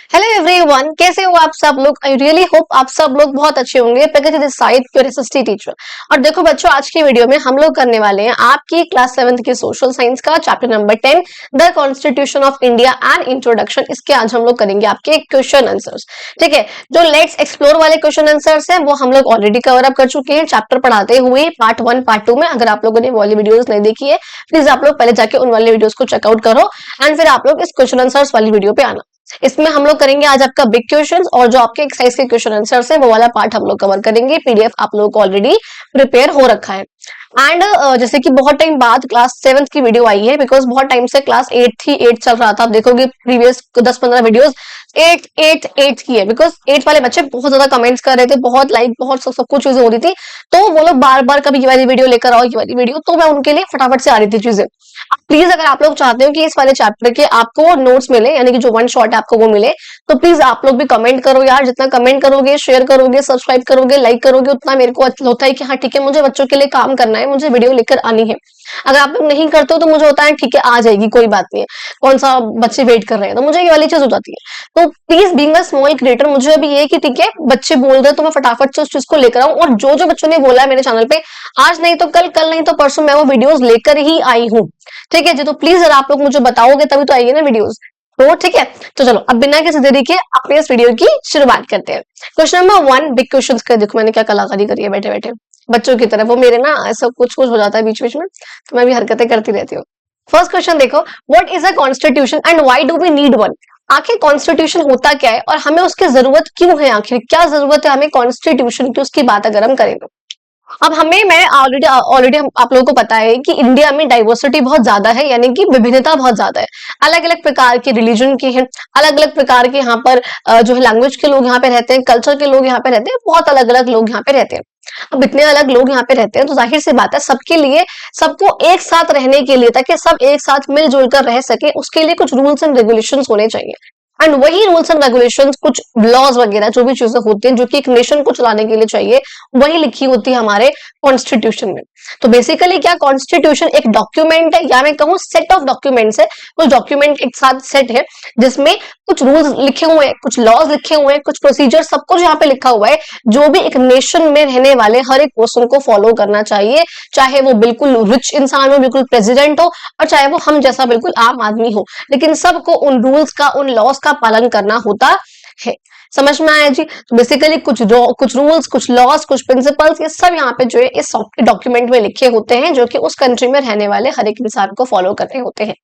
Hello everyone, कैसे हो आप सब लोग। आई रियली होप आप सब लोग बहुत अच्छे होंगे। Pragati this side pure SST teacher. और देखो बच्चों, आज की वीडियो में हम लोग करने वाले हैं आपकी क्लास 7th की सोशल साइंस का chapter number 10 the constitution of India and introduction. इसके आज हम लोग करेंगे आपके क्वेश्चन आंसर्स। ठीक है, जो लेट्स एक्सप्लोर वाले क्वेश्चन आंसर्स है वो हम लोग ऑलरेडी कवर अप कर चुके हैं चैप्टर पढ़ाते हुए पार्ट 1 पार्ट 2 में। अगर आप लोगों ने वाली वीडियोस नहीं देखी है, प्लीज आप लोग पहले जाके उन वाले वीडियोस को चेकआउट करो एंड फिर आप लोग इस क्वेश्चन आंसर्स वाली वीडियो पे आना। इसमें हम लोग करेंगे आज आपका बिग क्वेश्चंस और जो आपके एक्सरसाइज के क्वेश्चन आंसर्स है वो वाला पार्ट हम लोग कवर करेंगे। पीडीएफ आप लोगों को ऑलरेडी प्रिपेयर हो रखा है। एंड जैसे कि बहुत टाइम बाद क्लास 7th की वीडियो आई है, बिकॉज बहुत टाइम से क्लास 8 थी, 8 चल रहा था। आप देखोगे प्रीवियस 10-15 वीडियोस 8 की है, बिकॉज 8 वाले बच्चे बहुत ज्यादा कमेंट्स कर रहे थे, बहुत लाइक बहुत सब कुछ चीजें हो रही थी, तो वो लोग बार बार कभी ये वाली वीडियो लेकर आओ, ये वाली वीडियो, तो मैं उनके लिए फटाफट से आ रही थी चीजें। प्लीज अगर आप लोग चाहते हो कि इस वाले चैप्टर के आपको नोट्स मिले, यानी कि जो वन शॉट आपको वो मिले, तो प्लीज आप लोग भी कमेंट करो यार। जितना कमेंट करोगे, शेयर करोगे, सब्सक्राइब करोगे, लाइक करोगे, उतना मेरे को अच्छा होता है कि हाँ ठीक है, मुझे बच्चों के लिए काम करना है, मुझे वीडियो लेकर आनी है। अगर आप लोग नहीं करते हो तो मुझे होता है ठीक है आ जाएगी, कोई बात नहीं है, कौन सा बच्चे वेट कर रहे हैं, तो मुझे ये वाली चीज हो जाती है। तो please being a small creator, मुझे अभी ये कि ठीक है बच्चे बोल रहे हैं तो मैं फटाफट से उस चीज को लेकर आऊं। और जो जो बच्चों ने बोला है मेरे चैनल पे, आज नहीं तो कल, कल नहीं तो परसों मैं वो वीडियोस लेकर ही आई हूँ। ठीक है जी, तो प्लीज अगर आप लोग मुझे बताओगे तभी तो आएगी ना वीडियोस। तो ठीक है, तो चलो अब बिना किसी देरी के अपने इस वीडियो की शुरुआत करते हैं। क्वेश्चन नंबर 1 बिग क्वेश्चन का। देखो मैंने क्या कलाकारी करी है बैठे बैठे बच्चों की तरफ। वो मेरे ना ऐसा कुछ कुछ हो जाता है बीच बीच में, तो मैं भी हरकतें करती रहती हूँ। फर्स्ट क्वेश्चन देखो, what is a constitution and why do we need one. आखिर कॉन्स्टिट्यूशन होता क्या है और हमें उसकी जरूरत क्यों है, आखिर क्या जरूरत है हमें कॉन्स्टिट्यूशन की, उसकी बात अगर हम करें तो। अब हमें मैं ऑलरेडी ऑलरेडी आप लोगों को पता है कि इंडिया में डाइवर्सिटी बहुत ज्यादा है, यानी कि विभिन्नता बहुत ज्यादा है। अलग अलग प्रकार के रिलीजन की है, अलग अलग प्रकार के यहाँ पर जो है लैंग्वेज के लोग यहाँ पे रहते हैं, कल्चर के लोग यहाँ पे रहते हैं, बहुत अलग अलग लोग यहाँ पे रहते हैं। अब इतने अलग लोग यहाँ पे रहते हैं तो जाहिर सी बात है सबके लिए, सबको एक साथ रहने के लिए, ताकि सब एक साथ मिलजुल कर रह सके, उसके लिए कुछ रूल्स एंड रेगुलेशंस होने चाहिए। एंड वही रूल्स एंड रेगुलेशंस, कुछ लॉज वगैरह जो भी चीजें होती हैं जो कि एक नेशन को चलाने के लिए चाहिए, वही लिखी होती है हमारे कॉन्स्टिट्यूशन में। तो बेसिकली क्या, कॉन्स्टिट्यूशन एक डॉक्यूमेंट है, या मैं कहूँ सेट ऑफ डॉक्यूमेंट्स है। कुछ डॉक्यूमेंट एक साथ सेट है जिसमें कुछ रूल्स लिखे हुए हैं, कुछ लॉज लिखे हुए हैं, कुछ प्रोसीजर, सब कुछ यहाँ पे लिखा हुआ है जो भी एक नेशन में रहने वाले हर एक पर्सन को फॉलो करना चाहिए। चाहे वो बिल्कुल रिच इंसान हो, बिल्कुल प्रेसिडेंट हो, और चाहे वो हम जैसा बिल्कुल आम आदमी हो, लेकिन सबको उन रूल्स का, उन लॉज का पालन करना होता है। समझ में आया जी। तो बेसिकली कुछ रूल्स, कुछ लॉज, कुछ प्रिंसिपल्स, ये सब यहाँ पे जो है इस डॉक्यूमेंट में लिखे होते हैं, जो कि उस कंट्री में रहने वाले हर एक इंसान को फॉलो करने होते हैं।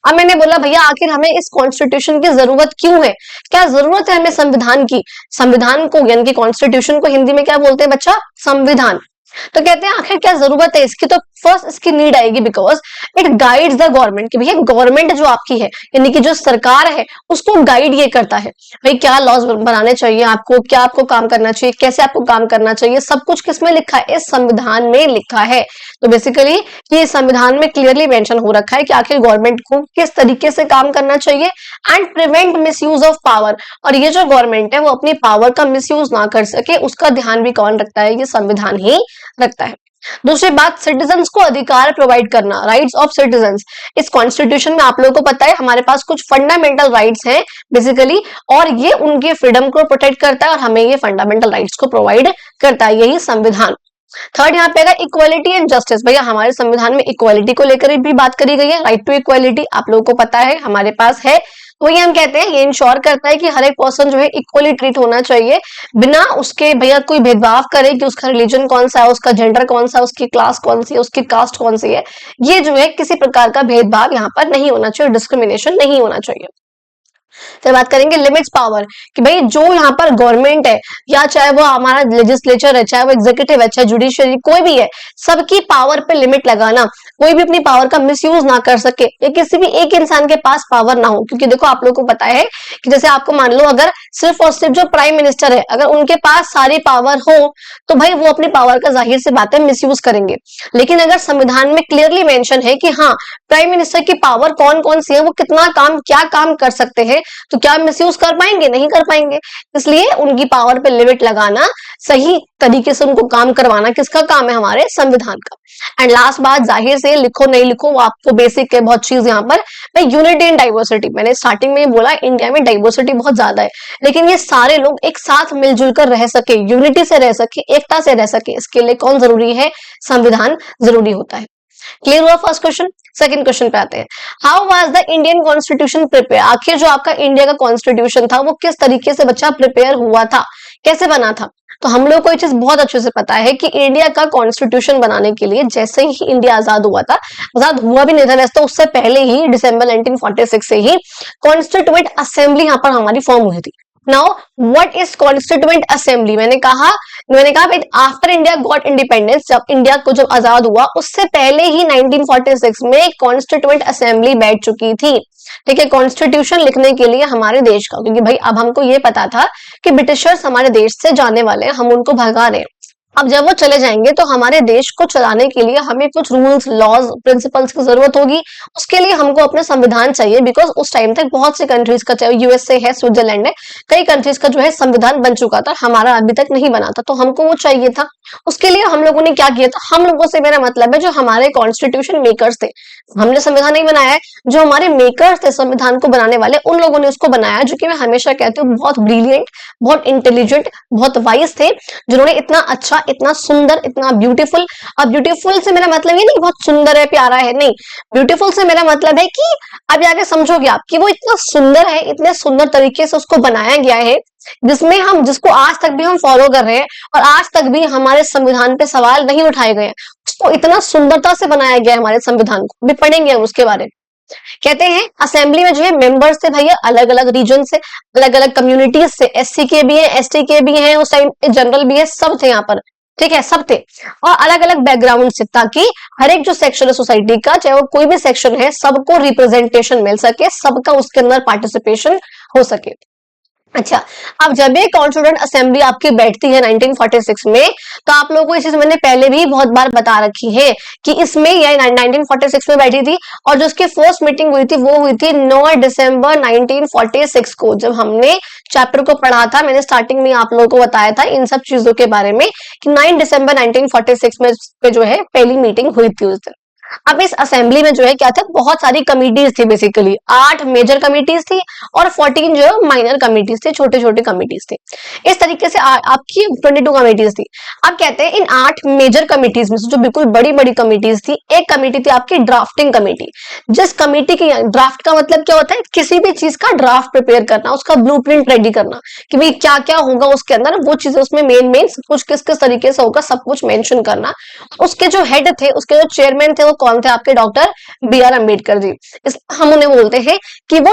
अब मैंने बोला भैया आखिर हमें इस कॉन्स्टिट्यूशन की जरूरत क्यों है, क्या जरूरत है हमें संविधान की। संविधान को यानी कि कॉन्स्टिट्यूशन को हिंदी में क्या बोलते हैं बच्चा, संविधान। तो कहते हैं आखिर क्या जरूरत है इसकी। तो फर्स्ट इसकी नीड आएगी because it guides the government, कि भैया गवर्नमेंट जो आपकी है, यानी कि जो सरकार है, उसको गाइड ये करता है भाई क्या लॉज बनाने चाहिए आपको, क्या आपको काम करना चाहिए, कैसे आपको काम करना चाहिए, सब कुछ किसमें लिखा है, इस संविधान में लिखा है। तो बेसिकली ये संविधान में क्लियरली मेंशन हो रखा है कि आखिर गवर्नमेंट को किस तरीके से काम करना चाहिए and prevent misuse of power. और ये जो गवर्नमेंट है वो अपनी पावर का मिसयूज ना कर सके, उसका ध्यान भी कौन रखता है, ये संविधान ही रखता है। दूसरी बात, सिटीजन्स को अधिकार प्रोवाइड करना, राइट्स ऑफ सिटीजन्स। इस कॉन्स्टिट्यूशन में आप लोगों को पता है हमारे पास कुछ फंडामेंटल राइट्स हैं बेसिकली, और ये उनके फ्रीडम को प्रोटेक्ट करता है और हमें ये फंडामेंटल राइट्स को प्रोवाइड करता है, यही संविधान। थर्ड यहाँ पे इक्वालिटी एंड जस्टिस। भैया हमारे संविधान में इक्वालिटी को लेकर भी बात करी गई है, राइट टू इक्वालिटी आप लोगों को पता है हमारे पास है। वही हम कहते हैं ये इंश्योर करता है कि हर एक पर्सन जो है इक्वली ट्रीट होना चाहिए, बिना उसके भैया कोई भेदभाव करे कि उसका रिलीजन कौन सा है, उसका जेंडर कौन सा है, उसकी क्लास कौन सी है, उसकी कास्ट कौन सी है। ये जो है किसी प्रकार का भेदभाव यहाँ पर नहीं होना चाहिए, डिस्क्रिमिनेशन नहीं होना चाहिए। फिर बात करेंगे लिमिट्स पावर, कि भाई जो यहाँ पर गवर्नमेंट है, या चाहे वो हमारा लेजिस्लेचर है, चाहे वो एग्जीक्यूटिव है, चाहे जुडिशियरी, कोई भी है, सबकी पावर पे लिमिट लगाना, कोई भी अपनी पावर का मिसयूज ना कर सके, या किसी भी एक इंसान के पास पावर ना हो। क्योंकि देखो आप लोगों को पता है कि जैसे आपको मान लो अगर सिर्फ और सिर्फ जो प्राइम मिनिस्टर है, अगर उनके पास सारी पावर हो तो भाई वो अपनी पावर का जाहिर सी बात है मिसयूज करेंगे। लेकिन अगर संविधान में क्लियरली मेंशन है कि हाँ प्राइम मिनिस्टर की पावर कौन कौन सी है, वो कितना काम, क्या काम कर सकते हैं, हैं तो क्या मिसयूज कर पाएंगे? नहीं कर पाएंगे। इसलिए उनकी पावर पे लिमिट लगाना, सही तरीके से उनको काम करवाना किसका काम है? हमारे संविधान का। एंड लास्ट बात, जाहिर से लिखो नहीं लिखो वो आपको बेसिक है बहुत चीज यहाँ पर, भाई यूनिटी एंड डाइवर्सिटी। मैंने स्टार्टिंग में बोला इंडिया में डाइवर्सिटी बहुत ज्यादा है, लेकिन ये सारे लोग एक साथ मिलजुल कर रह सके, यूनिटी से रह सके, एकता से रह सके, इसके लिए कौन जरूरी है? संविधान जरूरी होता है। क्लियर हुआ फर्स्ट क्वेश्चन। सेकंड क्वेश्चन पे आते हैं, how was the Indian constitution prepare? आखिर जो आपका इंडिया का कॉन्स्टिट्यूशन था वो किस तरीके से बच्चा प्रिपेयर हुआ था, कैसे बना था? तो हम लोग को ये चीज बहुत अच्छे से पता है कि इंडिया का कॉन्स्टिट्यूशन बनाने के लिए जैसे ही इंडिया आजाद हुआ था, आजाद हुआ भी नहीं था वैसे तो उससे पहले ही दिसंबर 1946 से ही कॉन्स्टिट्यूएंट असेंबली यहाँ पर हमारी फॉर्म हुई थी। Now what is constituent assembly? मैंने कहा आफ्टर इंडिया गॉट इंडिपेंडेंस, जब आजाद हुआ उससे पहले ही 1946 में कॉन्स्टिट्यूएंट असेंबली बैठ चुकी थी। ठीक है, कॉन्स्टिट्यूशन लिखने के लिए हमारे देश का, क्योंकि भाई अब हमको ये पता था कि ब्रिटिशर्स हमारे देश से जाने वाले हैं, हम उनको भगा रहे हैं। अब जब वो चले जाएंगे तो हमारे देश को चलाने के लिए हमें कुछ रूल्स, लॉज, प्रिंसिपल्स की जरूरत होगी। उसके लिए हमको अपना संविधान चाहिए, बिकॉज उस टाइम तक बहुत सी कंट्रीज का, चाहे यूएसए है, स्विट्जरलैंड है, कई कंट्रीज का जो है संविधान बन चुका था, हमारा अभी तक नहीं बना था, तो हमको वो चाहिए था। उसके लिए हम लोगों ने क्या किया था? हम लोगों से मेरा मतलब है जो हमारे कॉन्स्टिट्यूशन मेकर्स थे, हमने संविधान नहीं बनाया है, जो हमारे मेकर्स थे संविधान को बनाने वाले, उन लोगों ने उसको बनाया, जो कि मैं हमेशा कहती हूँ बहुत ब्रिलियंट, बहुत इंटेलिजेंट, बहुत वाइज थे, जिन्होंने इतना अच्छा, इतना सुंदर, इतना ब्यूटीफुल। अब ब्यूटीफुल से मेरा मतलब ये नहीं बहुत सुंदर है, प्यारा है, नहीं, ब्यूटीफुल से मेरा मतलब है कि अब आगे समझोगे आप कि वो इतना सुंदर है, इतने सुंदर तरीके से उसको बनाया गया है, जिसमें हम, जिसको आज तक भी हम फॉलो कर रहे हैं और आज तक भी हमारे संविधान पे सवाल नहीं उठाए गए हैं। उसको इतना सुंदरता से बनाया गया है हमारे संविधान को, भी पढ़ेंगे हम उसके बारे में। कहते हैं असेंबली में जो है मेंबर्स थे भैया अलग अलग रीजन से, अलग अलग कम्युनिटीज से, एससी के भी है, एसटी के भी हैं, उस टाइम जनरल भी है, सब थे यहाँ पर। ठीक है, सब थे और अलग अलग बैकग्राउंड से, ताकि हर एक जो सेक्शन है सोसाइटी का, चाहे वो कोई भी सेक्शन है, सबको रिप्रेजेंटेशन मिल सके, सबका उसके अंदर पार्टिसिपेशन हो सके। अच्छा, अब जब ये कॉन्स्टिट्यूएंट असेंबली आपकी बैठती है 1946 में, तो आप लोगों को इस चीज मैंने पहले भी बहुत बार बता रखी है कि इसमें ये 1946 में बैठी थी, और जो उसकी फर्स्ट मीटिंग हुई थी वो हुई थी 9 दिसंबर 1946 को। जब हमने चैप्टर को पढ़ा था, मैंने स्टार्टिंग में आप लोगों को बताया था इन सब चीजों के बारे में कि 9 दिसंबर 1946 में जो है पहली मीटिंग हुई थी उस दिन। अब इस असेंबली में जो है क्या था, बहुत सारी कमिटीज थी, बेसिकली 8 मेजर कमिटीज थी और 14 जो है माइनर कमिटीज थे, छोटे छोटे कमिटीज थे। इस तरीके से आपकी 22 कमिटीज थी। अब कहते हैं इन 8 मेजर कमिटीज में से जो बिल्कुल बड़ी बड़ी कमिटीज थी, एक कमिटी थी आपकी ड्राफ्टिंग कमिटी। जिस कमिटी की, ड्राफ्ट का मतलब क्या होता है? किसी भी चीज का ड्राफ्ट प्रिपेयर करना, उसका ब्लूप्रिंट रेडी करना कि भाई क्या क्या होगा उसके अंदर, वो चीजें उसमें मेन सब कुछ किस किस तरीके से होगा सब कुछ मेंशन करना। उसके जो हेड थे, उसके जो चेयरमैन थे, वो कौन थे? आपके डॉक्टर बी.आर. अम्बेडकर जी। हम उन्हें बोलते हैं कि वो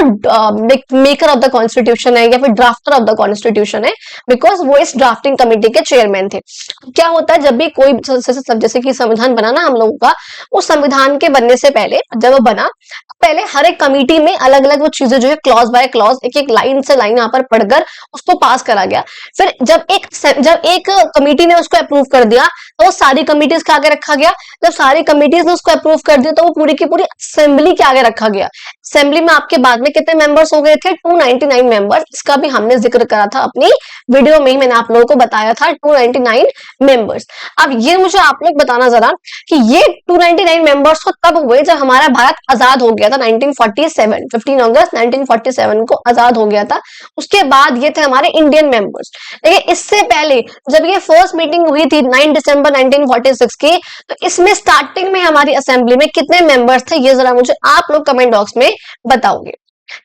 मेकर ऑफ द कॉन्स्टिट्यूशन है या फिर ड्राफ्टर ऑफ द कॉन्स्टिट्यूशन है, बिकॉज वो इस ड्राफ्टिंग कमेटी के चेयरमैन थे। क्या होता है, जब भी कोई जैसे कि संविधान बनाना हम लोगों का, उस संविधान के बनने से पहले, जब वो बना, पहले हर एक कमिटी में अलग अलग वो चीजें जो है क्लॉज बाय क्लॉज, एक एक लाइन से लाइन यहाँ पर पढ़कर उसको पास करा गया। फिर जब एक कमिटी ने उसको अप्रूव कर दिया, तो वो सारी कमिटीज के आगे रखा गया। जब सारी कमिटीज ने उसको अप्रूव कर दिया, तो वो पूरी की पूरी असेंबली के आगे रखा गया। असेंबली में आपके बाद में कितने मेंबर्स हो गए थे? 299 मेंबर्स। इसका भी हमने जिक्र करा था अपनी वीडियो में ही, मैंने आप लोगों को बताया था 299 मेंबर्स। अब ये मुझे आप लोग बताना जरा कि ये 299 मेंबर्स तो तब हुए जब हमारा भारत आजाद हो गया था 1947, 15 अगस्त 1947 को आजाद हो गया था। उसके बाद ये थे हमारे इंडियन मेंबर्स। लेकिन इससे पहले जब ये फर्स्ट मीटिंग हुई थी 9 दिसंबर 1946 की, तो इसमें स्टार्टिंग में हमारी असेंबली में कितने मेंबर्स थे, ये जरा मुझे आप लोग कमेंट बॉक्स में बताओगे।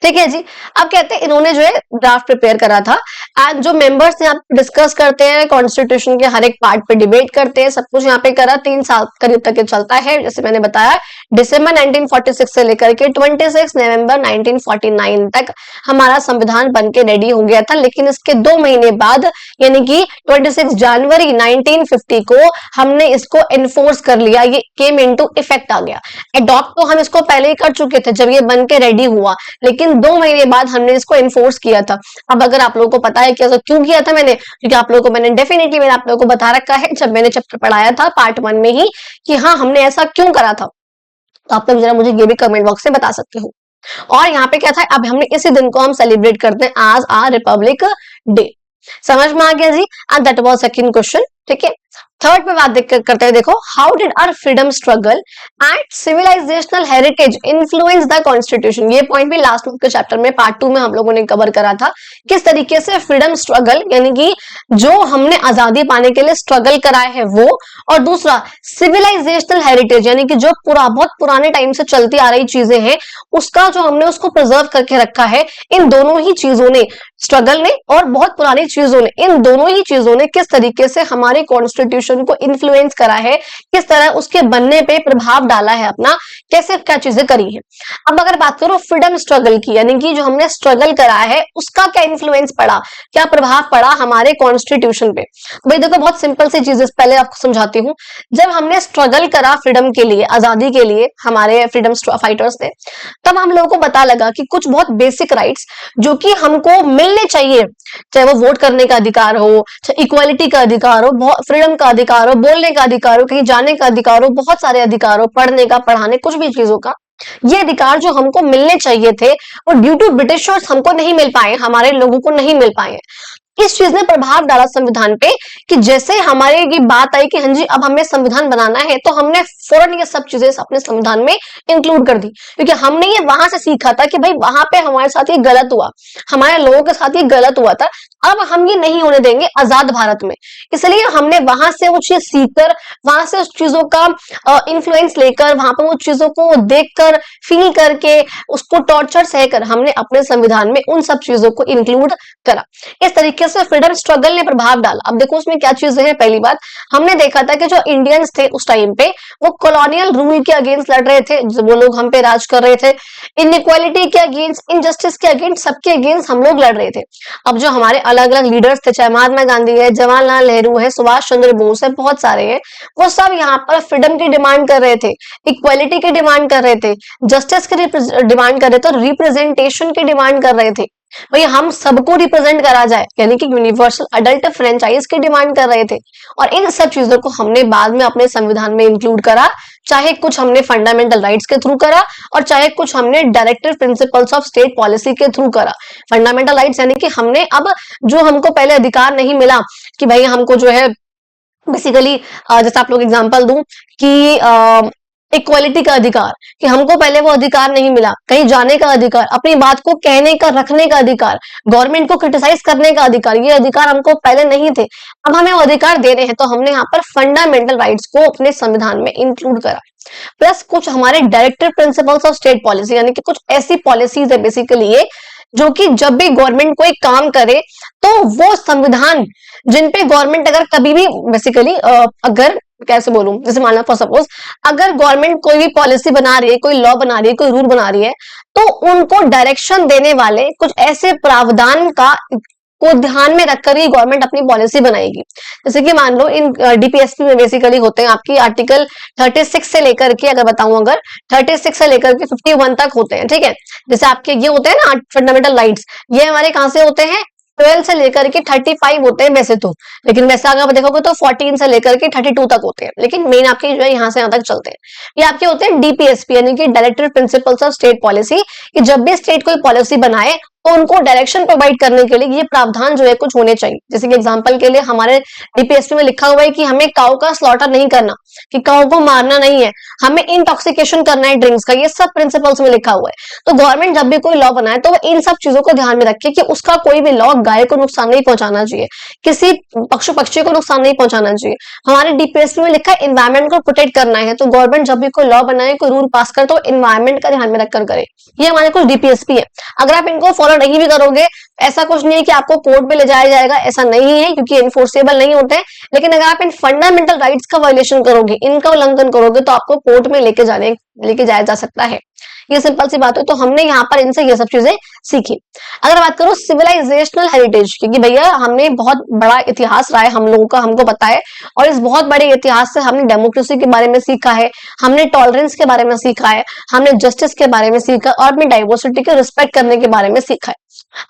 ठीक है जी। अब कहते हैं इन्होंने जो है ड्राफ्ट प्रिपेयर करा था, एंड जो मेंबर्स यहाँ पे डिस्कस करते हैं, कॉन्स्टिट्यूशन के हर एक पार्ट पे डिबेट करते हैं, सब कुछ यहाँ पे करा। 3 साल करीब तक ये चलता है, जैसे मैंने बताया दिसंबर 1946 से लेकर के 26 नवंबर 1949 तक हमारा संविधान बन के रेडी हो गया था। लेकिन इसके 2 महीने बाद, यानी कि 26 जनवरी 1950 को हमने इसको एनफोर्स कर लिया, ये केम इनटू इफेक्ट आ गया। अडॉप्ट तो हम इसको पहले ही कर चुके थे जब ये बन के रेडी हुआ, लेकिन 2 महीने बाद हमने इसको एनफोर्स किया था। अब अगर आप लोगों को पता है कि ऐसा क्यों किया था मैंने, क्योंकि आप लोगों को मैंने डेफिनेटली मैंने आप लोगों को बता रखा है जब मैंने चैप्टर पढ़ाया था पार्ट 1 में ही कि हाँ हमने ऐसा क्यों करा था, तो आप लोग जरा मुझे ये भी कमेंट बॉक्स में बता सकते हो। और यहाँ पे क्या था, अब हमने इसी दिन को हम सेलिब्रेट करते हैं आज आ रिपब्लिक डे। समझ में आ गया जी। And that was second question. ठीक है, थर्ड पे बात करते हैं। देखो, how did our freedom struggle and civilizational heritage influence the constitution. ये पॉइंट भी लास्ट के चैप्टर में पार्ट 2 में हम लोगों ने कवर करा था, किस तरीके से फ्रीडम स्ट्रगल यानी कि जो हमने आजादी पाने के लिए स्ट्रगल कराए है वो, और दूसरा सिविलाइजेशनल हेरिटेज यानी कि जो बहुत पुराने टाइम से चलती आ रही चीजें हैं उसका जो हमने उसको प्रिजर्व करके रखा है। इन दोनों ही चीजों ने, स्ट्रगल ने और बहुत पुरानी चीजों ने, इन दोनों ही चीजों ने किस तरीके से हमारे कॉन्स्टिट्यूशन को इन्फ्लुएंस करा है, किस तरह उसके बनने पे प्रभाव डाला है अपना, कैसे क्या चीजें करी है। अब अगर बात करो फ्रीडम स्ट्रगल की, यानी कि जो हमने स्ट्रगल करा है उसका क्या इन्फ्लुएंस पड़ा, क्या प्रभाव पड़ा हमारे कॉन्स्टिट्यूशन पे। भाई देखो, बहुत सिंपल सी चीजें पहले आपको समझाती हूँ। जब हमने स्ट्रगल करा फ्रीडम के लिए, आजादी के लिए, हमारे फ्रीडम फाइटर्स ने, तब हम लोगों को पता लगा कि कुछ बहुत बेसिक राइट्स जो कि हमको मिलने चाहिए, चाहे वो वोट करने का अधिकार हो, चाहे इक्वालिटी का अधिकार हो, फ्रीडम का अधिकार हो, बोलने का अधिकार हो, कहीं जाने का अधिकार हो, बहुत सारे अधिकार हो, पढ़ने का, पढ़ाने, कुछ भी चीजों का, ये अधिकार जो हमको मिलने चाहिए थे वो ड्यू टू ब्रिटिशर्स हमको नहीं मिल पाए, हमारे लोगों को नहीं मिल पाए। इस चीज ने प्रभाव डाला संविधान पे कि जैसे हमारे की बात आई कि हाँ जी अब हमें संविधान बनाना है, तो हमने फौरन ये सब चीजें अपने संविधान में इंक्लूड कर दी, क्योंकि हमने ये वहां से सीखा था कि भाई वहां पे हमारे साथ ये गलत हुआ, हमारे लोगों के साथ ये गलत हुआ था, अब हम ये नहीं होने देंगे आजाद भारत में। इसलिए हमने वहां से वो चीज सीखकर, वहां से उस चीजों का इन्फ्लुएंस लेकर, वहां पर वो चीजों को देखकर, फील करके, उसको टॉर्चर सहकर हमने अपने संविधान में उन सब चीजों को इंक्लूड करा। इस तरीके से फ्रीडम स्ट्रगल ने प्रभाव डाला। अब देखो उसमें क्या चीजें हैं। पहली बात, हमने देखा था कि जो इंडियंस थे उस टाइम पे वो कॉलोनियल रूल के अगेंस्ट लड़ रहे थे, वो लोग हम पे राज कर रहे थे, इनइक्वालिटी के अगेंस्ट, इनजस्टिस के अगेंस्ट, सबके अगेंस्ट हम लोग लड़ रहे थे। अब जो हमारे अलग अलग लीडर्स थे, चाहे महात्मा गांधी है, जवाहरलाल नेहरू है, सुभाष चंद्र बोस है, बहुत सारे हैं, वो सब यहाँ पर फ्रीडम की डिमांड कर रहे थे, इक्वालिटी की डिमांड कर रहे थे, जस्टिस की डिमांड कर रहे थे, रिप्रेजेंटेशन की डिमांड कर रहे थे। भाई हम सबको रिप्रेजेंट करा जाए, यानी कि यूनिवर्सल अडल्ट फ्रेंचाइज की डिमांड कर रहे थे। और इन सब चीजों को हमने बाद में अपने संविधान में इंक्लूड करा, चाहे कुछ हमने फंडामेंटल राइट्स के थ्रू करा और चाहे कुछ हमने directive principles of state policy के थ्रू करा। फंडामेंटल राइट्स यानी कि हमने अब जो हमको पहले अधिकार नहीं मिला कि भाई हमको जो है बेसिकली, जैसे आप लोग एग्जांपल दूं कि इक्वालिटी का अधिकार, कि हमको पहले वो अधिकार नहीं मिला, कहीं जाने का अधिकार, अपनी बात को कहने का, रखने का अधिकार, गवर्नमेंट को क्रिटिसाइज करने का अधिकार, ये अधिकार हमको पहले नहीं थे, अब हमें वो अधिकार दे रहे हैं। तो हमने यहाँ पर फंडामेंटल राइट्स को अपने संविधान में इंक्लूड करा। प्लस कुछ हमारे directive principles of state policy, यानी कि कुछ ऐसी पॉलिसीज है बेसिकली ये, जो कि जब भी गवर्नमेंट कोई काम करे तो वो संविधान, जिन पे गवर्नमेंट अगर कभी भी बेसिकली अगर कैसे बोलूं, जैसे मान लो फॉर सपोज अगर गवर्नमेंट कोई भी पॉलिसी बना रही है, कोई लॉ बना रही है, कोई रूल बना रही है, तो उनको डायरेक्शन देने वाले कुछ ऐसे प्रावधान को ध्यान में रखकर ही गवर्नमेंट अपनी पॉलिसी बनाएगी। जैसे कि मान लो इन डीपीएसपी में बेसिकली होते हैं आपकी आर्टिकल 36 से लेकर के, अगर बताऊं अगर 36 से लेकर के 51 तक होते हैं। ठीक है, जैसे आपके ये होते हैं ना फंडामेंटल राइट्स, ये हमारे कहां से होते हैं, 12 से लेकर के 35 होते हैं वैसे तो, लेकिन वैसे अगर आप देखोगे तो 14 से लेकर के 32 तक होते हैं, लेकिन मेन आपके जो है यहाँ से यहाँ तक चलते हैं। ये आपके होते हैं डीपीएसपी यानी कि directive principles of state policy, कि जब भी स्टेट कोई पॉलिसी बनाए तो उनको डायरेक्शन प्रोवाइड करने के लिए ये प्रावधान जो है कुछ होने चाहिए। जैसे कि एग्जांपल के लिए हमारे डीपीएसपी में लिखा हुआ है कि हमें काऊ का स्लॉटर नहीं करना, कि काऊ को मारना नहीं है, हमें इंटॉक्सिकेशन करना है ड्रिंक्स का, ये सब प्रिंसिपल्स में लिखा हुआ है। तो गवर्नमेंट जब भी कोई लॉ बनाए तो इन सब चीजों को ध्यान में रखे कि उसका कोई भी लॉ गाय को नुकसान नहीं पहुंचाना चाहिए, किसी पशु पक्षी को नुकसान नहीं पहुंचाना चाहिए। हमारे डीपीएसपी में लिखा है इन्वायरमेंट को प्रोटेक्ट करना है, तो गवर्नमेंट जब भी कोई लॉ बनाए, कोई रूल पास करे, तो इन्वायरमेंट का ध्यान में रखकर करे। ये हमारे कुछ डीपीएसपी है। अगर आप इनको फॉलो नहीं भी करोगे, ऐसा कुछ नहीं है कि आपको कोर्ट में ले जाया जाएगा, ऐसा नहीं है, क्योंकि इन्फोर्सेबल नहीं होते हैं। लेकिन अगर आप इन फंडामेंटल राइट्स का वायलेशन करोगे, इनका उल्लंघन करोगे, तो आपको कोर्ट में लेके जाया जा सकता है। ये सिंपल सी बात है। तो हमने यहाँ पर इनसे ये सब चीजें सीखी। अगर बात करो सिविलाइजेशनल हेरिटेज, क्योंकि भैया हमने बहुत बड़ा इतिहास रहा है हम लोगों का, हमको पता है, और इस बहुत बड़े इतिहास से हमने डेमोक्रेसी के बारे में सीखा है, हमने टॉलरेंस के बारे में सीखा है, हमने जस्टिस के बारे में सीखा और अपनी डाइवर्सिटी के रिस्पेक्ट करने के बारे में सीखा है।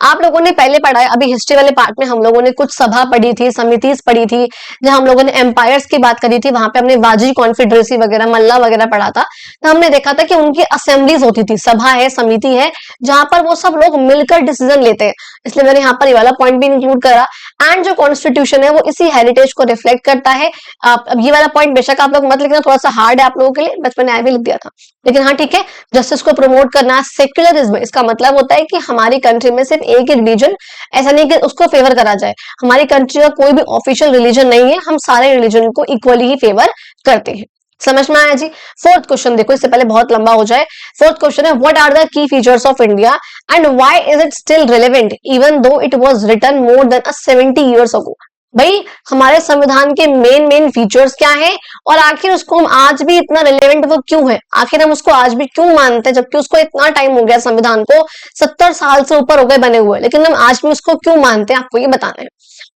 आप लोगों ने पहले पढ़ा है, अभी हिस्ट्री वाले पार्ट में हम लोगों ने कुछ सभा पढ़ी थी, समितिस पढ़ी थी, जहां हम लोगों ने एम्पायर्स की बात करी थी, वहां पे हमने वाजी कॉन्फेडरेसी वगैरह, मल्ला वगैरह पढ़ा था। तो हमने देखा था कि उनकी असेंबलीज होती थी, सभा है, समिति है, जहां पर वो सब लोग मिलकर डिसीजन लेते हैं। इसलिए मैंने यहाँ पर ये वाला पॉइंट भी इंक्लूड करा। एंड जो कॉन्स्टिट्यूशन है वो इसी हेरिटेज को रिफ्लेक्ट करता है। अब ये वाला पॉइंट बेशक आप लोग मत लिखना, थोड़ा सा हार्ड है आप लोगों के लिए, बचपन में भी लिख दिया था, लेकिन हाँ ठीक है। जस्टिस को प्रमोट करना, सेक्युलरिज्म, इसका मतलब होता है कि हमारी कंट्री में सिर्फ एक ही रिलीजन, ऐसा नहीं कि उसको फेवर करा जाए, हमारी कंट्री का कोई भी ऑफिशियल रिलीजन नहीं है, हम सारे रिलीजन को इक्वली ही फेवर करते हैं। समझ में आया जी। फोर्थ क्वेश्चन देखो, इससे पहले बहुत लंबा हो जाए। फोर्थ क्वेश्चन है, what are the key features of India and why is it still relevant even though it was written more than 70 years ago. भाई हमारे संविधान के मेन फीचर्स क्या हैं और आखिर उसको हम आज भी इतना रिलेवेंट वो क्यों है, आखिर हम उसको आज भी क्यों मानते हैं, जबकि उसको इतना टाइम हो गया, संविधान को 70 साल से ऊपर हो गए बने हुए, लेकिन हम आज भी उसको क्यों मानते हैं, आपको ये बताना है।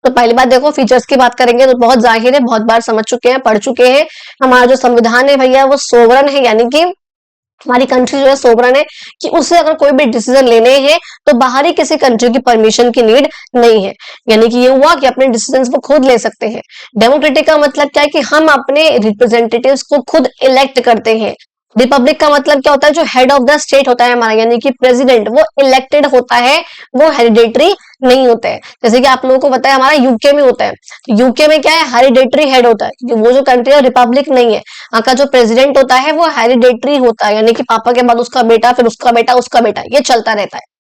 तो पहली बात देखो, फीचर्स की बात करेंगे तो बहुत जाहिर है, बहुत बार समझ चुके हैं, पढ़ चुके हैं। हमारा जो संविधान है भैया वो सोवरन है, यानी कि हमारी कंट्री जो है सोवरन है, कि उससे अगर कोई भी डिसीजन लेने हैं तो बाहरी किसी कंट्री की परमिशन की नीड नहीं है। यानी कि ये हुआ कि अपने डिसीजंस वो खुद ले सकते हैं। डेमोक्रेटिक का मतलब क्या है कि हम अपने रिप्रेजेंटेटिव्स को खुद इलेक्ट करते हैं। रिपब्लिक का मतलब क्या होता है, जो हेड ऑफ द स्टेट होता है हमारा, यानी कि प्रेसिडेंट, वो इलेक्टेड होता है, वो हेरिडेटरी नहीं होता है। जैसे कि आप लोगों को पता है हमारा यूके में होता है, तो यूके में क्या है, हेरिडेटरी हेड होता है, क्योंकि वो जो कंट्री है रिपब्लिक नहीं है, वहां का जो प्रेसिडेंट होता है वो हेरिडेटरी होता है, यानी कि पापा के बाद उसका बेटा, फिर उसका बेटा, उसका बेटा, ये चलता रहता है।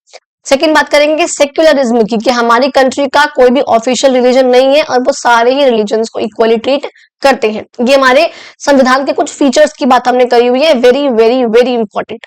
सेकंड बात करेंगे सेक्युलरिज्म की, कि हमारी कंट्री का कोई भी ऑफिशियल रिलीजन नहीं है और वो सारे ही रिलीजन्स को इक्वली ट्रीट करते हैं। ये हमारे संविधान के कुछ फीचर्स की बात हमने करी हुई है, very very very important.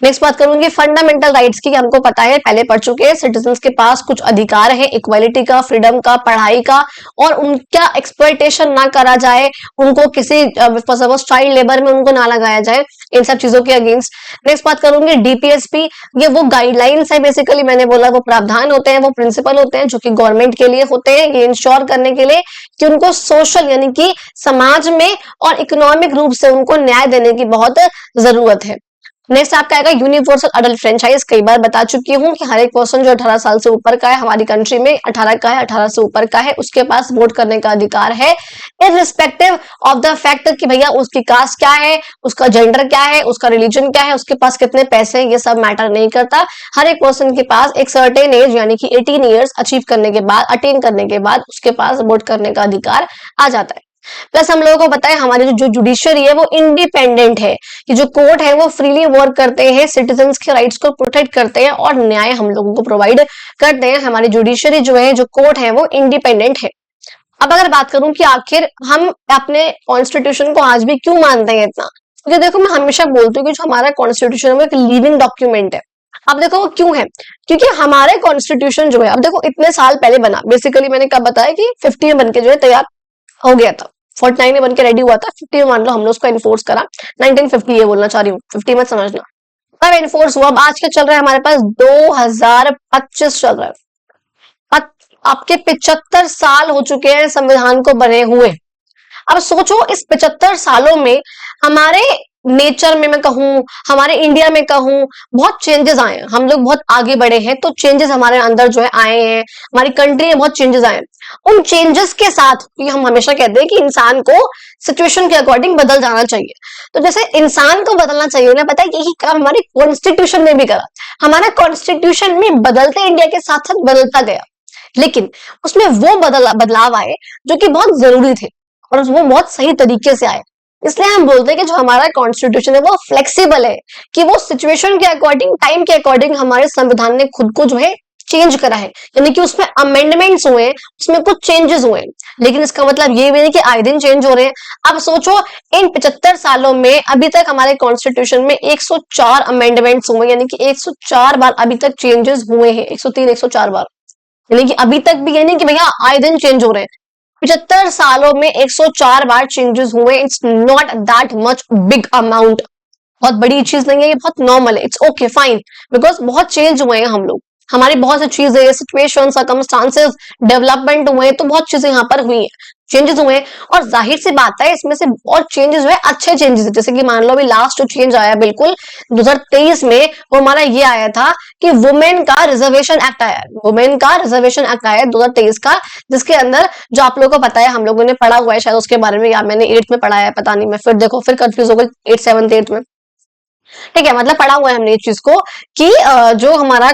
Next बात करूंगी फंडामेंटल राइट्स की, हमको पता है, पहले पढ़ चुके हैं, सिटीजन्स के पास कुछ अधिकार है, इक्वालिटी का, फ्रीडम का, पढ़ाई का, और उनका एक्सप्लॉयटेशन ना करा जाए, उनको किसी चाइल्ड लेबर में उनको ना लगाया जाए, इन सब चीजों के अगेंस्ट। नेक्स्ट बात करूंगी डीपीएसपी, ये वो गाइडलाइंस है, बेसिकली मैंने बोला वो प्रावधान होते हैं, वो प्रिंसिपल होते हैं जो कि गवर्नमेंट के लिए होते हैं, ये इंश्योर करने के लिए कि उनको सोशल यानी कि समाज में और इकोनॉमिक रूप से उनको न्याय देने की बहुत जरूरत है। नेक्स्ट आपका आएगा यूनिवर्सल अडल्ट फ्रेंचाइज, कई बार बता चुकी हूँ कि हर एक पर्सन जो 18 साल से ऊपर का है, हमारी कंट्री में 18 का है, 18 से ऊपर का है, उसके पास वोट करने का अधिकार है, इररिस्पेक्टिव ऑफ द फैक्ट कि भैया उसकी कास्ट क्या है, उसका जेंडर क्या है, उसका रिलीजन क्या है, उसके पास कितने पैसे हैं, ये सब मैटर नहीं करता। हर एक पर्सन के पास एक सर्टेन एज यानी कि 18 ईयर्स अचीव करने के बाद, अटेन करने के बाद उसके पास वोट करने का अधिकार आ जाता है। प्लस हम लोगों को पता है हमारी जो जुडिशियरी है वो इंडिपेंडेंट है, कि जो कोर्ट है वो फ्रीली वर्क करते हैं, सिटीजन्स के राइट्स को प्रोटेक्ट करते हैं और न्याय हम लोगों को प्रोवाइड करते हैं। हमारी जुडिशियरी जो है, जो कोर्ट है, वो इंडिपेंडेंट है। अब अगर बात करूं कि आखिर हम अपने कॉन्स्टिट्यूशन को आज भी क्यों मानते हैं इतना, क्योंकि देखो मैं हमेशा बोलती हूँ कि जो हमारा कॉन्स्टिट्यूशन है वो एक लिविंग डॉक्यूमेंट है। अब देखो वो क्यों है, क्योंकि हमारे कॉन्स्टिट्यूशन जो है, अब देखो इतने साल पहले बना, बेसिकली मैंने कब बताया कि 50 में बन के जो है तैयार हो गया था, 49 में बन के रेडी हुआ था, 50 में मान लो हमने उसको एनफोर्स करा, 1950 ये बोलना चाह रही हूँ, 50 मत समझना। अब एनफोर्स हुआ, अब आज के चल रहा है हमारे पास 2025 चल रहा है, आपके 75 साल हो चुके हैं संविधान को बने हुए। अब सोचो इस 75 सालों में हमारे नेचर में मैं कहूं, हमारे इंडिया में कहूं, बहुत चेंजेस आए हैं, हम लोग बहुत आगे बढ़े हैं, तो चेंजेस हमारे अंदर जो है आए हैं, हमारी कंट्री में बहुत चेंजेस आए हैं। उन चेंजेस के साथ हम हमेशा कहते हैं कि इंसान को सिचुएशन के अकॉर्डिंग बदल जाना चाहिए। तो जैसे इंसान को बदलना चाहिए, उन्हें पता है यही काम हमारे कॉन्स्टिट्यूशन ने भी करा। हमारा कॉन्स्टिट्यूशन में बदलते इंडिया के साथ साथ बदलता गया, लेकिन उसमें वो बदलाव आए जो कि बहुत जरूरी थे और वो बहुत सही तरीके से आए। इसलिए हम बोलते हैं कि जो हमारा कॉन्स्टिट्यूशन है वो फ्लेक्सिबल है, कि वो सिचुएशन के अकॉर्डिंग, टाइम के अकॉर्डिंग हमारे संविधान ने खुद को जो है चेंज करा है, यानी कि उसमें अमेंडमेंट्स हुए हैं, उसमें कुछ चेंजेस हुए हैं, लेकिन इसका मतलब ये भी नहीं कि आए दिन चेंज हो रहे हैं। अब सोचो इन 75 सालों में अभी तक हमारे कॉन्स्टिट्यूशन में 104 अमेंडमेंट्स हुए, यानी कि 104 बार अभी तक चेंजेस हुए हैं, 103 104 बार, यानी कि अभी तक भी, यानी कि भैया आए दिन चेंज हो रहे हैं। 75 सालों में 104 बार चेंजेस हुए, it's not that much big amount, बहुत बड़ी चीज नहीं है, ये बहुत नॉर्मल है, इट्स ओके फाइन, बिकॉज बहुत चेंज हुए हैं हम लोग, हमारी बहुत सी चीजें, सिचुएशन, सर्कमस्टांसेस, डेवलपमेंट हुए, तो बहुत चीजें यहाँ पर हुई है। चेंजेस हुए हैं, और जाहिर सी बात है इसमें से और चेंजेस जो है अच्छे चेंजेस है। जैसे कि मान लो अभी लास्ट जो चेंज आया बिल्कुल 2023 में, वो हमारा ये आया था कि वुमेन का रिजर्वेशन एक्ट आया, वुमेन का रिजर्वेशन एक्ट आया 2023 का, जिसके अंदर जो आप लोगों को पता है, हम लोगों ने पढ़ा हुआ है शायद उसके बारे में, या मैंने 8th में पढ़ा है पता नहीं, मैं फिर देखो फिर कंफ्यूज हो गई 8th 7th 8th में। ठीक है, मतलब पढ़ा हुआ है हमने इस चीज को कि जो हमारा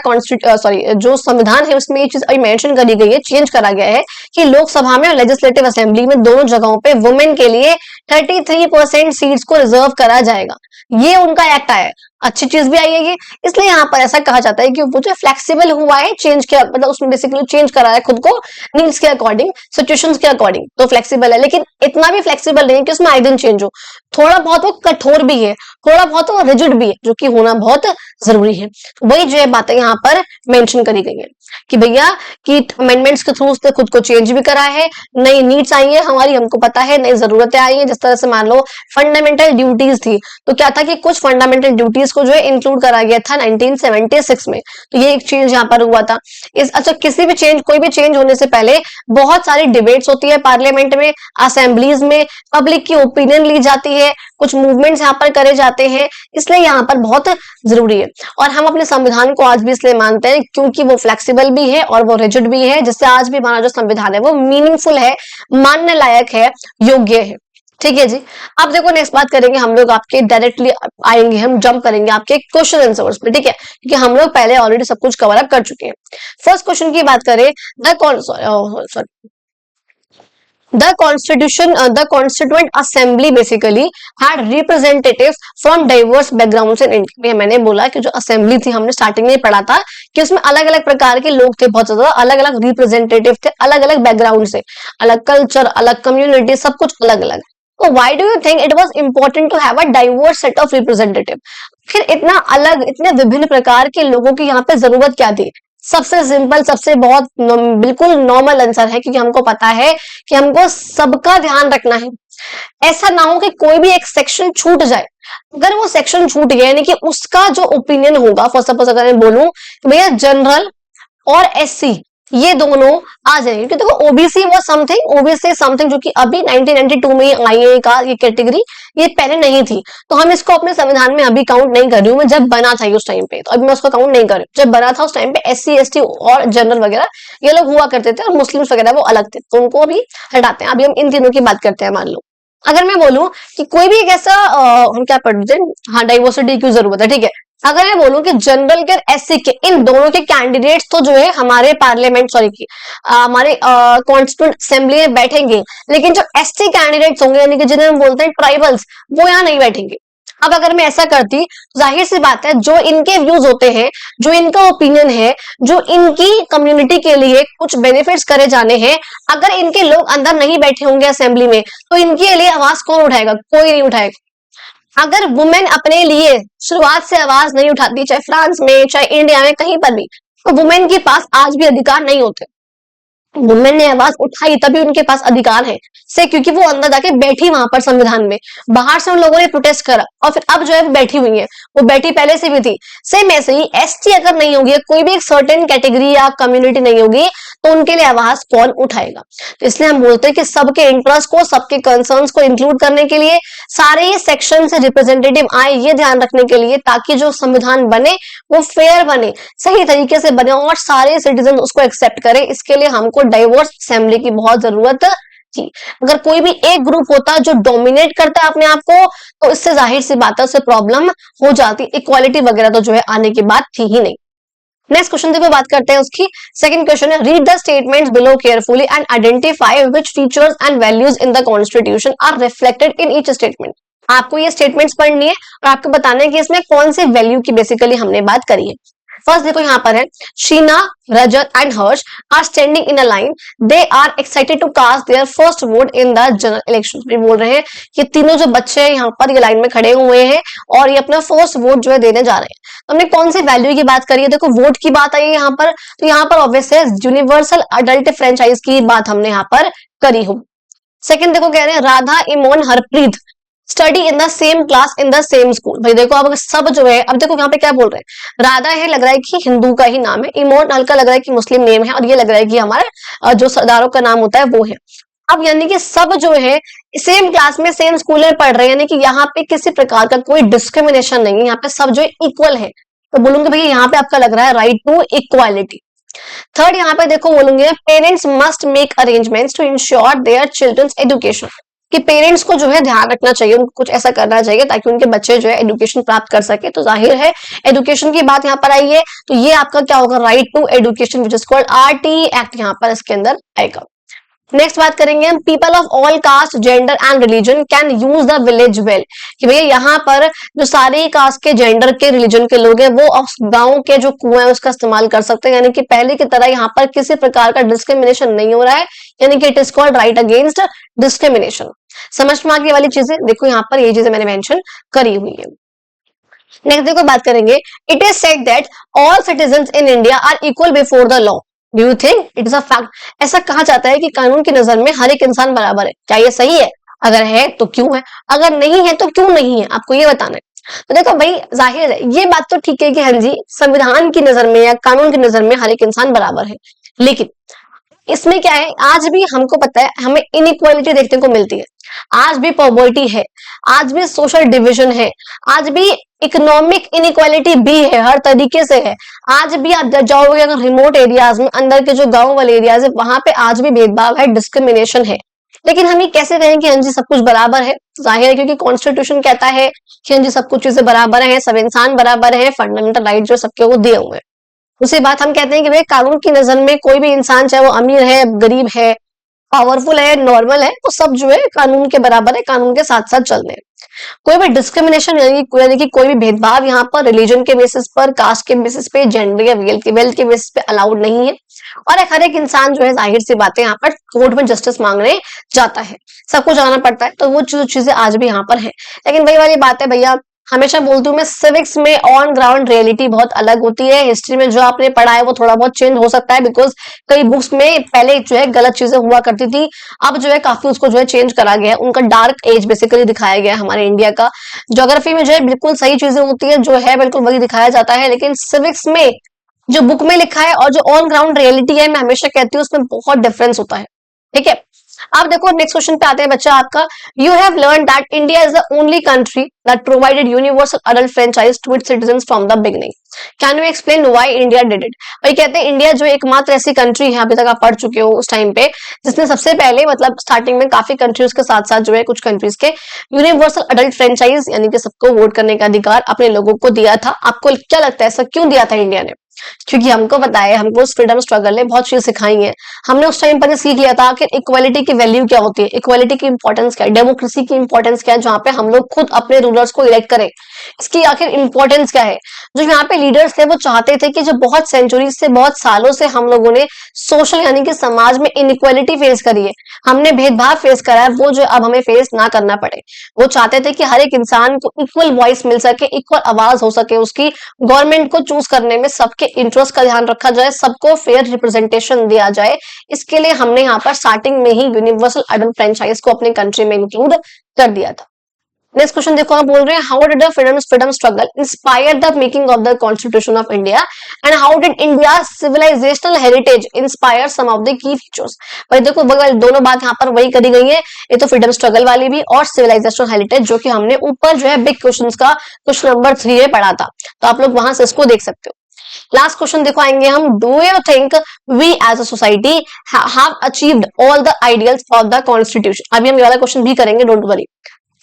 जो संविधान है उसमें ये चीज अभी मेंशन करी गई है, चेंज करा गया है कि लोकसभा में और लेजिस्लेटिव असेंबली में दोनों जगहों पे वुमेन के लिए 33% सीट्स को रिजर्व करा जाएगा। ये उनका एक्ट आया है, अच्छी चीज भी आई है ये। इसलिए यहाँ पर ऐसा कहा जाता है कि वो जो फ्लेक्सिबल हुआ है, चेंज किया, मतलब उसमें बेसिकली चेंज करा है खुद को नीड्स के अकॉर्डिंग, सिचुएशंस के अकॉर्डिंग, तो फ्लेक्सिबल है। लेकिन इतना भी फ्लेक्सिबल नहीं है कि उसमें आए दिन चेंज हो, थोड़ा बहुत वो कठोर भी है, थोड़ा बहुत वो रिजिड भी है, जो कि होना बहुत जरूरी है। वही जो है बातें यहाँ पर मेंशन करी गई है कि भैया कि अमेंडमेंट्स के थ्रू उसने खुद को चेंज भी करा है, नई नीड्स आई है हमारी, हमको पता है, नई जरूरतें आई है। जिस तरह से मान लो फंडामेंटल ड्यूटीज थी, तो क्या था कि कुछ फंडामेंटल ड्यूटीज को जो है इंक्लूड करा गया था 1976 में, तो ये एक चेंज यहाँ पर हुआ था। अच्छा, किसी भी चेंज, कोई भी चेंज होने से पहले बहुत सारी डिबेट्स होती है पार्लियामेंट में, असेंबलीज में, पब्लिक की ओपिनियन ली जाती है, कुछ मूवमेंट्स यहाँ पर करे जाते हैं, इसलिए यहाँ पर बहुत जरूरी है। और हम अपने संविधान को आज भी इसलिए मानते हैं क्योंकि वो फ्लेक्सिबल भी है और वो रिजिड भी है, जिससे आज भी हमारा जो संविधान है वो मीनिंगफुल है, मानने लायक है, योग्य है। ठीक है जी। अब देखो नेक्स्ट बात करेंगे हम लोग, आपके डायरेक्टली आएंगे, हम जंप करेंगे आपके क्वेश्चन आंसर्स पे, ठीक है, क्योंकि हम लोग पहले ऑलरेडी सब कुछ कवर अप कर चुके हैं। फर्स्ट क्वेश्चन की बात करें, the constituent assembly basically had representatives from diverse backgrounds in India। मैंने बोला कि जो असेंबली थी, हमने स्टार्टिंग में पढ़ा था कि उसमें अलग अलग प्रकार के लोग थे, बहुत ज्यादा अलग अलग रिप्रेजेंटेटिव थे, अलग अलग बैकग्राउंड से, अलग कल्चर, अलग कम्युनिटी, सब कुछ अलग अलग। तो why do you think it was important to have a diverse set of representative? फिर इतना अलग, इतने विभिन्न प्रकार के लोगों की यहाँ पे जरूरत क्या थी? सबसे सिंपल, सबसे बहुत बिल्कुल नॉर्मल आंसर है, क्योंकि हमको पता है कि हमको सबका ध्यान रखना है। ऐसा ना हो कि कोई भी एक सेक्शन छूट जाए। अगर वो सेक्शन छूट गया, यानी कि उसका जो ओपिनियन होगा, फॉर सपोज अगर मैं बोलूं भैया जनरल और एससी ये दोनों आ जाएंगे, क्योंकि देखो ओबीसी वो समथिंग, ओबीसी समथिंग जो कि अभी 1992 में आई है का ये कैटेगरी, ये पहले नहीं थी, तो हम इसको अपने संविधान में अभी काउंट नहीं कर रही हूँ मैं, जब बना था उस टाइम पे, तो अभी मैं उसको काउंट नहीं कर रही हूँ। जब बना था उस टाइम पे एससी एसटी और जनरल वगैरह ये लोग हुआ करते थे, और मुस्लिम्स वगैरह वो अलग थे, तो उनको अभी हटाते हैं। अभी हम इन तीनों की बात करते हैं। मान लो अगर मैं बोलूं कि कोई भी एक ऐसा हम क्या पढ़ते हैं, हाँ डाइवर्सिटी की जरूरत है, ठीक है। अगर मैं बोलूं कि जनरल के और एससी के इन दोनों के कैंडिडेट्स तो जो है हमारे पार्लियामेंट की हमारे कॉन्स्टिट्यूंट असेंबली में बैठेंगे, लेकिन जो एसटी कैंडिडेट्स होंगे, यानी कि जिन्हें हम बोलते हैं ट्राइबल्स, वो यहाँ नहीं बैठेंगे। अब अगर मैं ऐसा करती, जाहिर सी बात है जो इनके व्यूज होते हैं, जो इनका ओपिनियन है, जो इनकी कम्युनिटी के लिए कुछ बेनिफिट्स करे जाने हैं, अगर इनके लोग अंदर नहीं बैठे होंगे असेंबली में, तो इनके लिए आवाज कौन उठाएगा? कोई नहीं उठाएगा। अगर वुमेन अपने लिए शुरुआत से आवाज नहीं उठाती, चाहे फ्रांस में, चाहे इंडिया में, कहीं पर भी, तो वुमेन के पास आज भी अधिकार नहीं होते। वुमेन ने आवाज उठाई तभी उनके पास अधिकार है, से क्योंकि वो अंदर जाके बैठी वहां पर संविधान में, बाहर से उन लोगों ने प्रोटेस्ट करा और फिर अब जो है बैठी हुई है, वो बैठी पहले से भी थी। सेम ऐसे ही एसटी अगर नहीं होगी, कोई भी एक सर्टेन कैटेगरी या कम्युनिटी नहीं होगी, तो उनके लिए आवाज कौन उठाएगा? तो इसलिए हम बोलते हैं कि सबके इंटरेस्ट को, सबके कंसर्न्स को इंक्लूड करने के लिए सारे ये सेक्शन से रिप्रेजेंटेटिव आए, ये ध्यान रखने के लिए, ताकि जो संविधान बने वो फेयर बने, सही तरीके से बने और सारे सिटीजन उसको एक्सेप्ट करें। इसके लिए हमको डाइवर्स असेंबली की बहुत जरूरत थी। अगर कोई भी एक ग्रुप होता जो डोमिनेट करता है अपने आप को, तो इससे जाहिर सी बात है उससे प्रॉब्लम हो जाती, इक्वालिटी वगैरह तो जो है आने की बात थी ही नहीं। नेक्स्ट क्वेश्चन पे बात करते हैं उसकी। सेकंड क्वेश्चन है, read the statements below carefully and identify which features and values in the constitution are reflected in each statement. आपको ये स्टेटमेंट्स पढ़नी है और आपको बताना है कि इसमें कौन से वैल्यू की बेसिकली हमने बात करी है। फर्स्ट देखो यहाँ पर है, Sheena, Rajat and Harsh are standing in a line, they are excited to cast their first vote in the general election. ये बोल रहे हैं कि तीनों जो बच्चे हैं यहाँ पर ये लाइन में खड़े हुए हैं और ये अपना फर्स्ट वोट जो है देने जा रहे हैं। तो हमने कौन सी वैल्यू की बात करी है? देखो वोट की बात आई है यहाँ पर, तो यहाँ पर ऑब्वियस है यूनिवर्सल अडल्ट फ्रेंचाइज की बात हमने यहाँ पर करी हो। सेकंड देखो कह रहे हैं, Radha, Imon, Harpreet study in the same class in the same school. भाई देखो अब सब जो है, अब देखो यहाँ पे क्या बोल रहे हैं, राधा है लग रहा है कि हिंदू का ही नाम है, इमोन हल्का लग रहा है कि मुस्लिम नेम है, और ये लग रहा है कि हमारे जो सरदारों का नाम होता है वो है। अब यानी कि सब जो है सेम क्लास में सेम स्कूल में पढ़ रहे हैं, यानी कि यहाँ पे किसी प्रकार का कोई डिस्क्रिमिनेशन नहीं है, यहाँ पे सब जो है इक्वल है। तो बोलूंगे भैया यहाँ पे आपका लग रहा है राइट टू इक्वालिटी। थर्ड यहाँ पे देखो बोलूंगे parents must make arrangements to ensure their children's education, कि पेरेंट्स को जो है ध्यान रखना चाहिए, उनको कुछ ऐसा करना चाहिए ताकि उनके बच्चे जो है एजुकेशन प्राप्त कर सके। तो जाहिर है एजुकेशन की बात यहाँ पर आई है, तो ये आपका क्या होगा right to education which is called RT act यहाँ पर इसके अंदर आएगा। नेक्स्ट बात करेंगे हम people of all caste gender and religion can use the village well, कि भैया यहाँ पर जो सारे कास्ट के जेंडर के रिलीजन के लोग हैं वो उस गांव के जो कुआं है उसका इस्तेमाल कर सकते हैं, यानी कि पहले की तरह यहाँ पर किसी प्रकार का डिस्क्रिमिनेशन नहीं हो रहा है, यानी कि it is called right against discrimination. समझ में आगे वाली चीजें देखो, यहाँ पर ये चीजें मैंने मेंशन करी हुई है। नेक्स्ट देखो बात करेंगे it is said that all citizens in India are equal before the law, do you think it is a fact? ऐसा कहा जाता है कि कानून की नजर में हर एक इंसान बराबर है, क्या ये सही है? अगर है तो क्यों है, अगर नहीं है तो क्यों नहीं है, आपको ये बताना है। तो देखो भाई जाहिर है ये बात तो ठीक है कि हाँ जी संविधान की नजर में या कानून की नजर में हर एक इंसान बराबर है, लेकिन इसमें क्या है आज भी हमको पता है हमें इनइक्वालिटी देखने को मिलती है, आज भी पॉवर्टी है, आज भी सोशल डिविजन है, आज भी इकोनॉमिक इनइक्वालिटी भी है, हर तरीके से है। आज भी आप जाओगे अगर रिमोट एरियाज में, अंदर के जो गांव वाले एरियाज है वहां पे आज भी भेदभाव है, डिस्क्रिमिनेशन है। लेकिन हम ये कैसे कहें कि हाँ जी सब कुछ बराबर है? जाहिर है क्योंकि कॉन्स्टिट्यूशन कहता है कि हाँ जी सब कुछ चीजें बराबर है, सब इंसान बराबर है, फंडामेंटल राइट जो सबके वो दिए हुए हैं। दूसरी बात हम कहते हैं कि भाई कानून की नजर में कोई भी इंसान चाहे वो अमीर है, गरीब है, पावरफुल है, नॉर्मल है, वो सब जो है कानून के बराबर है, कानून के साथ साथ चल रहे हैं। कोई भी डिस्क्रिमिनेशन यानी कि कोई भी भेदभाव यहाँ पर रिलीजन के बेसिस पर, कास्ट के बेसिस पे, जेंडर या वेल्थ के बेसिस पे अलाउड नहीं है। और हर एक इंसान जो है जाहिर सी बात है यहाँ पर कोर्ट में जस्टिस मांगने जाता है, सबको जाना पड़ता है, तो वो चीजें आज भी यहाँ पर है। लेकिन वही वाली बात है भैया, हमेशा बोलती हूँ मैं सिविक्स में ऑन ग्राउंड रियलिटी बहुत अलग होती है, हिस्ट्री में जो आपने पढ़ा है वो थोड़ा बहुत चेंज हो सकता है, बिकॉज कई बुक्स में पहले जो है गलत चीजें हुआ करती थी, अब जो है काफी उसको जो है चेंज करा गया है, उनका डार्क एज बेसिकली दिखाया गया है हमारे इंडिया का। ज्योग्राफी में जो है बिल्कुल सही चीजें होती है, जो है बिल्कुल वही दिखाया जाता है, लेकिन सिविक्स में जो बुक में लिखा है और जो ऑन ग्राउंड रियलिटी है मैं हमेशा कहती हूँ उसमें बहुत डिफरेंस होता है। ठीक है, अब देखो नेक्स्ट क्वेश्चन पे आते हैं बच्चा आपका, you have learn that India is the only country that provided universal adult franchise to its citizens from the beginning, can you explain why India did it? भाई कहते हैं इंडिया जो एकमात्र ऐसी कंट्री है, अभी तक आप पढ़ चुके हो उस टाइम पे, जिसने सबसे पहले मतलब स्टार्टिंग में काफी कंट्रीज के साथ साथ जो है कुछ कंट्रीज के यूनिवर्सल अडल्ट फ्रेंचाइज यानी कि सबको वोट करने का अधिकार अपने लोगों को दिया था। आपको क्या लगता है ऐसा क्यों दिया था इंडिया ने? क्योंकि हमको पता है, हमको उस फ्रीडम स्ट्रगल ने बहुत चीज सिखाई है, हमने उस टाइम पर ही सीख लिया था कि इक्वालिटी की वैल्यू क्या होती है, इक्वालिटी की इंपॉर्टेंस क्या है, डेमोक्रेसी की इंपॉर्टेंस क्या है, जहाँ पे हम लोग खुद अपने रूलर्स को इलेक्ट करें, इसकी आखिर इंपॉर्टेंस क्या है। जो यहाँ पे लीडर्स थे वो चाहते थे कि जो बहुत सेंचुरी से, बहुत सालों से हम लोगों ने सोशल यानी कि समाज में इनइक्वालिटी फेस करी है, हमने भेदभाव फेस करा है, वो जो अब हमें फेस ना करना पड़े। वो चाहते थे कि हर एक इंसान को इक्वल वॉइस मिल सके, इक्वल आवाज हो सके, उसकी गवर्नमेंट को चूज करने में सबके इंटरेस्ट का ध्यान रखा जाए, सबको फेयर रिप्रेजेंटेशन दिया जाए। इसके लिए हमने यहाँ पर स्टार्टिंग में ही यूनिवर्सल अडल्ट फ्रेंचाइज को अपने कंट्री में इंक्लूड कर दिया था। नेक्स्ट क्वेश्चन देखो, आप बोल रहे हैं how did the freedom struggle inspire the making of the constitution of India and how did India civilisational heritage inspire some of the key features? भाई देखो दोनों बात यहाँ पर वही करी गई है, ये तो फ्रीडम स्ट्रगल वाली भी और सिविलाइजेशनल हेरिटेज, जो कि हमने ऊपर जो है बिग क्वेश्चंस का क्वेश्चन नंबर 3 में पढ़ा था, तो आप लोग वहां से इसको देख सकते हो। लास्ट क्वेश्चन देखो आएंगे हम, do you think we as a society have achieved all the ideals of the constitution? अभी हम ये वाला क्वेश्चन भी करेंगे, डोंट वरी।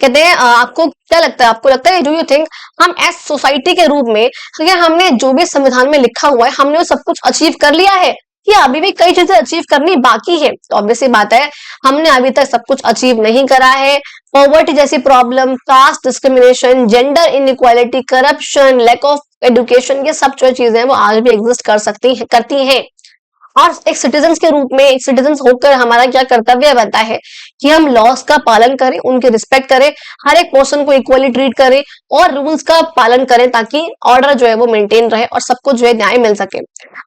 कहते हैं आपको क्या लगता है, आपको लगता है डू यू थिंक हम एज सोसाइटी के रूप में क्या हमने जो भी संविधान में लिखा हुआ है हमने वो सब कुछ अचीव कर लिया है, या अभी भी कई चीजें अचीव करनी बाकी है? तो ऑब्वियसली बात है हमने अभी तक सब कुछ अचीव नहीं करा है। पॉवर्टी जैसी problem, caste discrimination, gender inequality, corruption, lack of education, ये सब जो चीजें हैं वो आज भी एग्जिस्ट करती हैं। और एक सिटीजन के रूप में, एक सिटीजन होकर हमारा क्या कर्तव्य बनता है कि हम लॉस का पालन करें, उनके रिस्पेक्ट करें, हर एक पर्सन को इक्वली ट्रीट करें और रूल्स का पालन करें, ताकि ऑर्डर जो है वो मेंटेन रहे और सबको जो है न्याय मिल सके।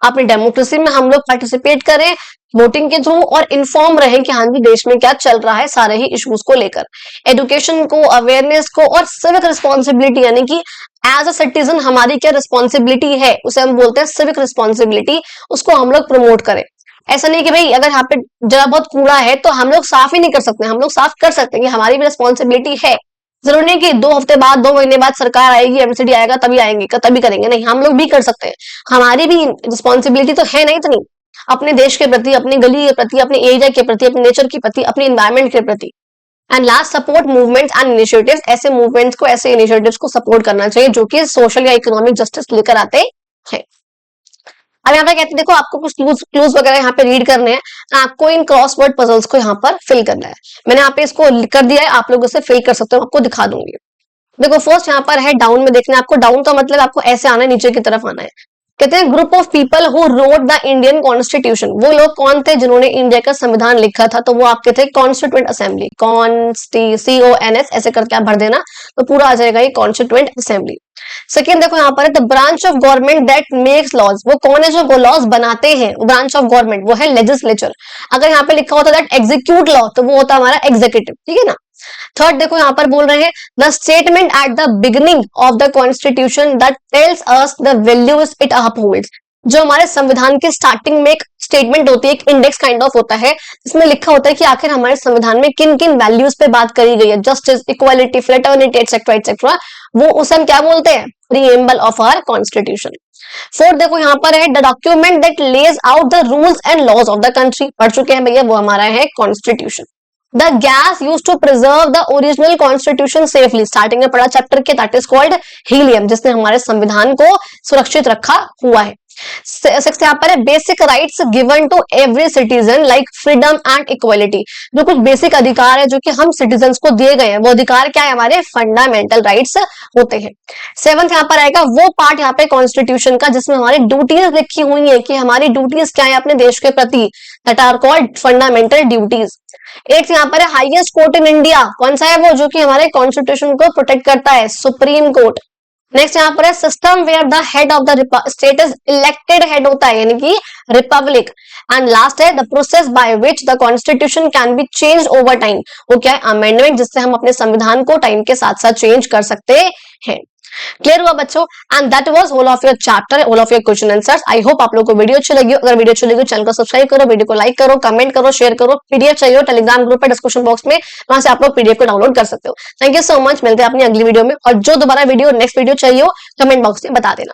अपनी डेमोक्रेसी में हम लोग पार्टिसिपेट करें वोटिंग के थ्रू और इन्फॉर्म रहे कि हाँ जी देश में क्या चल रहा है सारे ही इश्यूज को लेकर। एजुकेशन को, अवेयरनेस को और सिविक रिस्पॉन्सिबिलिटी यानी कि एज अ सिटीजन हमारी क्या रिस्पॉन्सिबिलिटी है, उसे हम बोलते हैं सिविक रिस्पॉन्सिबिलिटी, उसको हम लोग प्रमोट करें। ऐसा नहीं कि भाई अगर यहाँ पे जरा बहुत कूड़ा है तो हम लोग साफ ही नहीं कर सकते, हम लोग साफ कर सकते हैं, ये हमारी भी रिस्पॉन्सिबिलिटी है। जरूरी नहीं कि 2 हफ्ते बाद 2 महीने बाद सरकार आएगी, एमसीडी आएगा तभी आएंगे तभी करेंगे, नहीं, हम लोग भी कर सकते हैं। हमारी भी रिस्पॉन्सिबिलिटी तो है ना इतनी, अपने देश के प्रति, अपनी गली के प्रति, अपने एरिया के प्रति, अपने नेचर के प्रति, अपने इन्वायरमेंट के प्रति। And last, support movements and initiatives. ऐसे मूवमेंट्स को, ऐसे इनिशिएटिव्स को सपोर्ट करना चाहिए जो कि सोशल या इकोनॉमिक जस्टिस लेकर आते हैं। अब यहाँ पे कहते हैं देखो आपको कुछ क्लूज वगैरह यहाँ पे रीड करने हैं, आपको इन क्रॉसवर्ड पजल्स को यहाँ पर फिल करना है। मैंने यहाँ पे इसको कर दिया है, आप लोग इसे फिल कर सकते हो, आपको दिखा दूंगी। देखो फर्स्ट यहाँ पर है डाउन में देखना है आपको, डाउन का मतलब आपको ऐसे आना है, नीचे की तरफ आना है। कहते हैं group of people who wrote the Indian constitution. वो लोग कौन थे जिन्होंने इंडिया का संविधान लिखा था? तो वो आपके थे कॉन्स्टिट्यूएंट असेंबली, CONS ऐसे करके आप भर देना तो पूरा आ जाएगा ये कॉन्स्टिट्यूएंट असेंबली। सेकेंड देखो यहाँ पर है the branch of government that makes laws. वो कौन है जो लॉज बनाते हैं? ब्रांच ऑफ गवर्नमेंट वो है लेजिस्लेचर। अगर यहाँ पे लिखा होता दैट एग्जीक्यूट लॉ तो वो होता हमारा एग्जीक्यूटिव, ठीक है ना। थर्ड देखो यहाँ पर बोल रहे हैं the statement at the beginning of the constitution that tells us the values it upholds. जो हमारे संविधान के स्टार्टिंग में एक स्टेटमेंट होती है, एक इंडेक्स काइंड ऑफ होता है, इसमें लिखा होता है कि आखिर हमारे संविधान में किन किन वैल्यूज पे बात करी गई है, justice, equality, fraternity etcetera etcetera. वो उसे हम क्या बोलते हैं? Preamble of our constitution. Fourth देखो यहाँ पर है the document that lays out the rules and laws of the country. पढ़ चुके हैं भैया, वो हमारा है constitution. The gas used to preserve the original constitution safely. Starting में पढ़ा चैप्टर के, दैट इज कॉल्ड हीलियम, जिसने हमारे संविधान को सुरक्षित रखा हुआ है। सिक्स यहाँ पर है basic rights given to every citizen like freedom and equality. जो कुछ बेसिक अधिकार है जो कि हम सिटीजन्स को दिए गए हैं, वो अधिकार क्या है? हमारे फंडामेंटल राइट्स होते हैं। सेवंथ यहाँ पर आएगा वो पार्ट यहाँ पे कॉन्स्टिट्यूशन का जिसमें हमारी ड्यूटीज लिखी हुई है कि हमारी ड्यूटीज क्या है अपने देश के प्रति, that are called fundamental duties. एक यहाँ पर है हाईएस्ट कोर्ट इन इंडिया, कौन सा है वो? जो कि हमारे कॉन्स्टिट्यूशन को प्रोटेक्ट करता है, सुप्रीम कोर्ट। नेक्स्ट यहाँ पर है system where the head of the state is elected head होता है, यानी कि रिपब्लिक। एंड लास्ट है the process by which the constitution can be change over time. वो क्या है? अमेंडमेंट, जिससे हम अपने संविधान को टाइम के साथ साथ चेंज कर सकते हैं। क्लियर हुआ बच्चों? And that was all of your chapter, all of your question answers. I hope आप लोगों को वीडियो अच्छी लगी हो। अगर वीडियो अच्छी लगी चैनल को सब्सक्राइब करो, वीडियो को लाइक करो, कमेंट करो, शेयर करो। पीडीएफ चाहिए हो टेलीग्राम ग्रुप पे डिस्क्रिप्शन बॉक्स में, वहां से आप लोग पीडीएफ को डाउनलोड कर सकते हो। थैंक यू सो मच, मिलते हैं अपनी अगली वीडियो में। और जो दोबारा वीडियो नेक्स्ट वीडियो चाहिए हो कमेंट बॉक्स में बता देना।